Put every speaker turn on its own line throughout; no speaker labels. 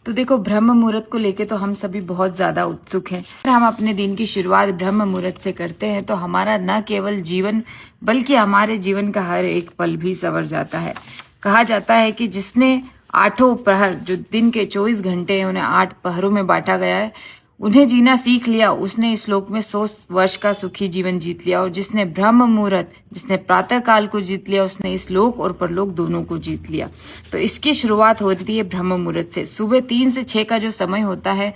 तो देखो, ब्रह्म मुहूर्त को लेके तो हम सभी बहुत ज्यादा उत्सुक हैं। अगर हम अपने दिन की शुरुआत ब्रह्म मुहूर्त से करते हैं तो हमारा न केवल जीवन बल्कि हमारे जीवन का हर एक पल भी संवर जाता है। कहा जाता है कि जिसने आठों प्रहर, जो दिन के 24 घंटे हैं, उन्हें 8 पहरों में बांटा गया है, उन्हें जीना सीख लिया, उसने इस लोक में 100 वर्ष का सुखी जीवन जीत लिया। और जिसने ब्रह्म मुहूर्त, जिसने प्रातः काल को जीत लिया, उसने इस लोक और परलोक दोनों को जीत लिया। तो इसकी शुरुआत होती है ब्रह्म मुहूर्त से। सुबह 3 से 6 का जो समय होता है,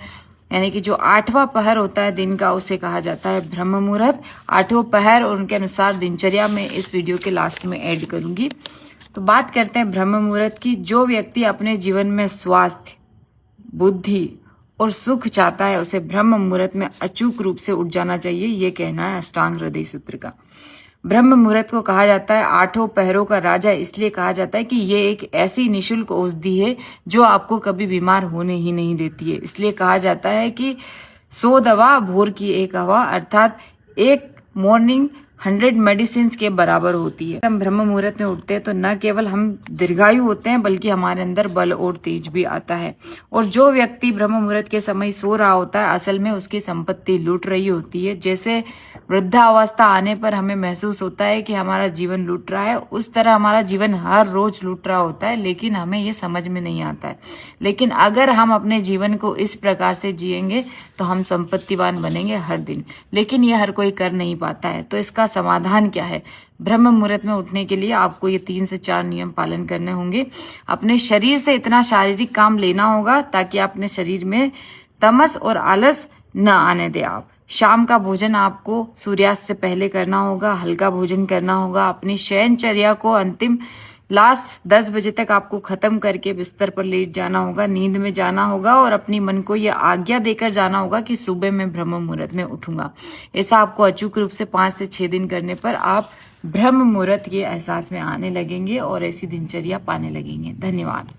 यानी कि जो 8वां पहर होता है दिन का, उसे कहा जाता है ब्रह्म मुहूर्त। 8वां पहर और उनके अनुसार दिनचर्या में इस वीडियो के लास्ट में ऐड करूंगी। तो बात करते हैं ब्रह्म मुहूर्त की। जो व्यक्ति अपने जीवन में स्वास्थ्य, बुद्धि और सुख चाहता है, उसे ब्रह्म मुहूर्त में अचूक रूप से उठ जाना चाहिए। ये कहना है अष्टांग हृदय सूत्र का। ब्रह्म मुहूर्त को कहा जाता है 8 पहरों का राजा, इसलिए कहा जाता है कि ये एक ऐसी निशुल्क औषधि है जो आपको कभी बीमार होने ही नहीं देती है। इसलिए कहा जाता है कि 100 दवा भोर की एक हवा, अर्थात एक मॉर्निंग 100 मेडिसिन के बराबर होती है। हम ब्रह्म मुहूर्त में उठते हैं तो न केवल हम दीर्घायु होते हैं बल्कि हमारे अंदर बल और तेज भी आता है। और जो व्यक्ति ब्रह्म मुहूर्त के समय सो रहा होता है, असल में उसकी संपत्ति लूट रही होती है। जैसे वृद्धावस्था आने पर हमें महसूस होता है कि हमारा जीवन लूट रहा है, उस तरह हमारा जीवन हर रोज लूट रहा होता है, लेकिन हमें ये समझ में नहीं आता है। लेकिन अगर हम अपने जीवन को इस प्रकार से जिएंगे तो हम संपत्तिवान बनेंगे हर दिन। लेकिन ये हर कोई कर नहीं पाता है। तो इसका समाधान क्या है? ब्रह्म मुहूर्त में उठने के लिए आपको ये 3 से 4 नियम पालन करने होंगे। अपने शरीर से इतना शारीरिक काम लेना होगा ताकि अपने शरीर में तमस और आलस न आने दे। आप शाम का भोजन आपको सूर्यास्त से पहले करना होगा, हल्का भोजन करना होगा। अपनी शयनचर्या को अंतिम लास्ट 10 बजे तक आपको खत्म करके बिस्तर पर लेट जाना होगा, नींद में जाना होगा और अपनी मन को यह आज्ञा देकर जाना होगा कि सुबह मैं ब्रह्म मुहूर्त में उठूंगा। ऐसा आपको अचूक रूप से 5 से 6 दिन करने पर आप ब्रह्म मुहूर्त के एहसास में आने लगेंगे और ऐसी दिनचर्या पाने लगेंगे। धन्यवाद।